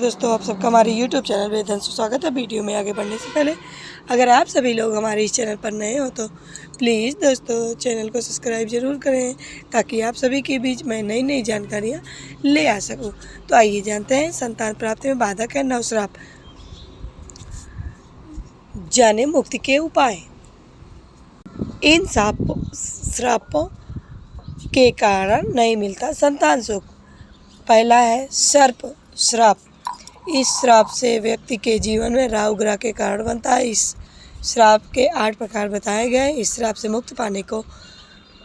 दोस्तों, आप सबका हमारे YouTube चैनल में धन से स्वागत है। वीडियो में आगे बढ़ने से पहले अगर आप सभी लोग हमारे इस चैनल पर नए हो तो प्लीज़ दोस्तों चैनल को सब्सक्राइब ज़रूर करें ताकि आप सभी के बीच में नई नई जानकारियाँ ले आ सकूं। तो आइए जानते हैं संतान प्राप्ति में बाधक है 9 श्राप। जाने मुक्ति के उपाय। इन श्रापों के कारण नहीं मिलता संतान सुख। पहला है सर्प श्राप। इस श्राप से व्यक्ति के जीवन में राहु ग्रह के कारण बनता है। इस श्राप के 8 प्रकार बताए गए। इस श्राप से मुक्त पाने को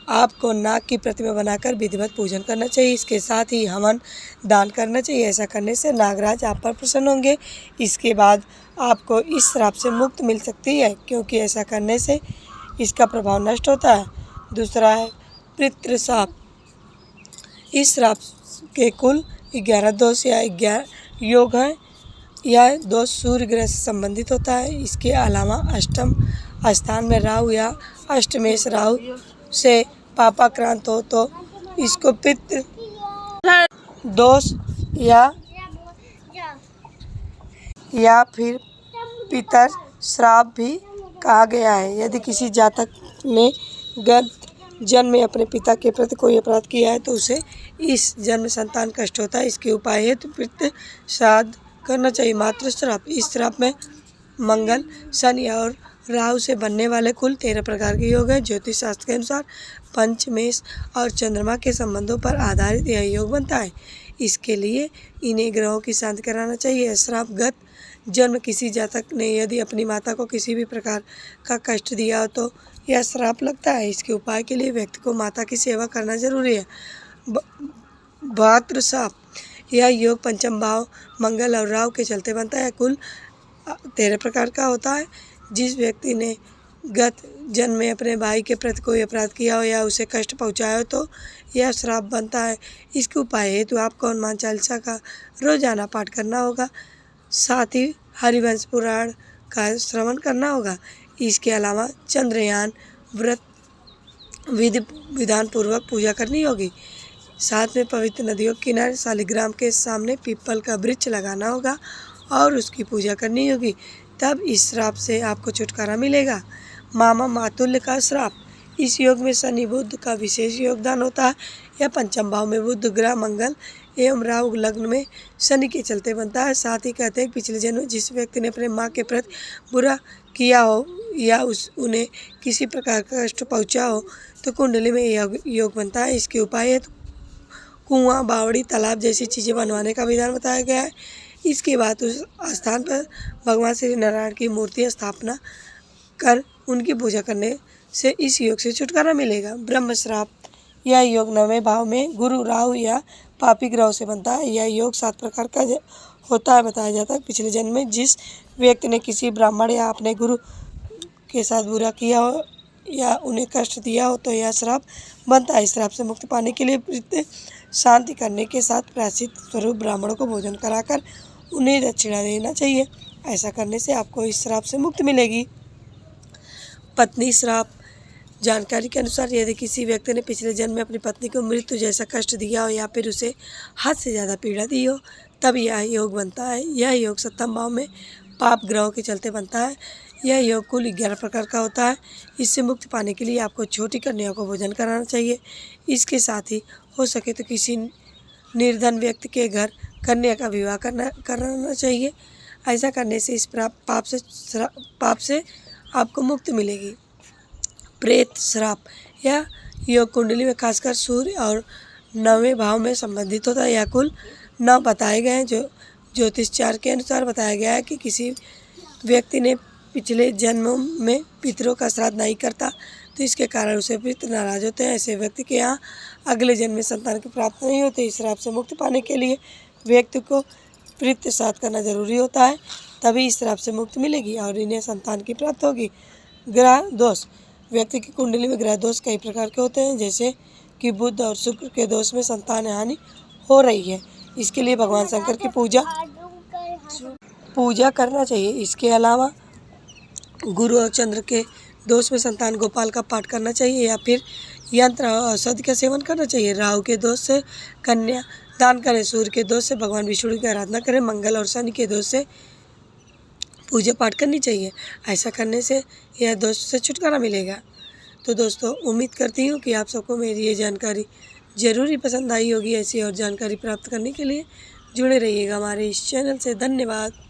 आपको नाग की प्रतिमा बनाकर विधिवत पूजन करना चाहिए। इसके साथ ही हवन दान करना चाहिए। ऐसा करने से नागराज आप पर प्रसन्न होंगे। इसके बाद आपको इस श्राप से मुक्त मिल सकती है, क्योंकि ऐसा करने से इसका प्रभाव नष्ट होता है। दूसरा है पितृ श्राप। इस श्राप के कुल 11 दोष या 11 योग हैं। यह दोष सूर्य ग्रह से संबंधित होता है। इसके अलावा अष्टम स्थान में राहु या अष्टमेश राहु से पापाक्रांत हो तो इसको पितृ दोष या फिर पितर श्राप भी कहा गया है। यदि किसी जातक ने गत जन्म में अपने पिता के प्रति कोई अपराध किया है तो उसे इस जन्म संतान कष्ट होता है। इसके उपाय हेतु पितृ श्राद्ध करना चाहिए। मातृ श्राप। इस श्राप में मंगल, शनि और राहु से बनने वाले कुल 13 प्रकार के योग हैं। ज्योतिष शास्त्र के अनुसार पंचमेश और चंद्रमा के संबंधों पर आधारित यह योग बनता है। इसके लिए इन्हें ग्रहों की शांति कराना चाहिए। श्रापगत जन्म किसी जातक ने यदि अपनी माता को किसी भी प्रकार का कष्ट दिया हो तो यह श्राप लगता है। इसके उपाय के लिए व्यक्ति को माता की सेवा करना जरूरी है। भाद्र श्राप। यह योग पंचम भाव मंगल और राहु के चलते बनता है। कुल 13 प्रकार का होता है। जिस व्यक्ति ने गत जन्म में अपने भाई के प्रति कोई अपराध किया हो या उसे कष्ट पहुंचाया हो तो यह श्राप बनता है। इसके उपाय हेतु आपको हनुमान चालीसा का रोजाना पाठ करना होगा। साथ ही हरिवंश पुराण का श्रवण करना होगा। इसके अलावा चंद्रयान व्रत विधान पूर्वक पूजा करनी होगी। साथ में पवित्र नदियों के किनारे शालिग्राम के सामने पीपल का वृक्ष लगाना होगा और उसकी पूजा करनी होगी। तब इस श्राप से आपको छुटकारा मिलेगा। मामा मातुल्य का श्राप। इस योग में शनि बुध का विशेष योगदान होता है। यह पंचम भाव में बुध ग्रह मंगल एवं राहु लग्न में शनि के चलते बनता है। साथ ही कहते हैं कि पिछले जन्म में जिस व्यक्ति ने अपने माँ के प्रति बुरा किया हो या उन्हें किसी प्रकार का कष्ट पहुँचा हो तो कुंडली में यह योग बनता है। इसके उपाय है तो कुआं, बावड़ी, तालाब जैसी चीज़ें बनवाने का विधान बताया गया है। इसके बाद उस स्थान पर भगवान श्री नारायण की मूर्ति स्थापना कर उनकी पूजा करने से इस योग से छुटकारा मिलेगा। ब्रह्म श्राप। यह योग 9वें भाव में गुरु, राहु या पापी ग्रहों से बनता है। यह योग 7 प्रकार का होता है। बताया जाता है पिछले जन्म में जिस व्यक्ति ने किसी ब्राह्मण या अपने गुरु के साथ बुरा किया हो या उन्हें कष्ट दिया हो तो यह श्राप बनता है। इस श्राप से मुक्ति पाने के लिए पितृ शांति करने के साथ प्रायश्चित स्वरूप ब्राह्मणों को भोजन कराकर उन्हें दक्षिणा देना चाहिए। ऐसा करने से आपको इस श्राप से मुक्ति मिलेगी। पत्नी श्राप। जानकारी के अनुसार यदि किसी व्यक्ति ने पिछले जन्म में अपनी पत्नी को मृत्यु जैसा कष्ट दिया हो या फिर उसे हद से ज़्यादा पीड़ा दी हो तब यह योग बनता है। यह योग 7वें भाव में पाप ग्रहों के चलते बनता है। यह योग कुल 11 प्रकार का होता है। इससे मुक्ति पाने के लिए आपको छोटी कन्याओं को भोजन कराना चाहिए। इसके साथ ही हो सके तो किसी निर्धन व्यक्ति के घर कन्या का विवाह कराना चाहिए। ऐसा करने से इस पाप से आपको मुक्ति मिलेगी। प्रेत श्राप। यह योग कुंडली में खासकर सूर्य और 9वें भाव में संबंधित होता है। यह कुल 9 बताए गए हैं। जो ज्योतिष चार्ट के अनुसार बताया गया है कि किसी व्यक्ति ने पिछले जन्मों में पितरों का श्राद्ध नहीं करता तो इसके कारण उसे पितृ नाराज होते हैं। ऐसे व्यक्ति के यहाँ अगले जन्म में संतान की प्राप्ति नहीं होती। इस श्राप से मुक्ति पाने के लिए व्यक्ति को पितृ श्राद्ध करना जरूरी होता है, तभी इस श्राप से मुक्ति मिलेगी और इन्हें संतान की प्राप्ति होगी। ग्रह दोष। व्यक्ति की कुंडली में ग्रह दोष कई प्रकार के होते हैं, जैसे कि बुध और शुक्र के दोष में संतान हानि हो रही है। इसके लिए भगवान शंकर की पूजा करना चाहिए। इसके अलावा गुरु और चंद्र के दोष में संतान गोपाल का पाठ करना चाहिए या फिर यंत्र और औषधि का सेवन करना चाहिए। राहु के दोष से कन्या दान करें। सूर्य के दोष से भगवान विष्णु की आराधना करें। मंगल और शनि के दोष से पूजा पाठ करनी चाहिए। ऐसा करने से यह दोष से छुटकारा मिलेगा। तो दोस्तों, उम्मीद करती हूँ कि आप सबको मेरी ये जानकारी ज़रूर ही पसंद आई होगी। ऐसी और जानकारी प्राप्त करने के लिए जुड़े रहिएगा हमारे इस चैनल से। धन्यवाद।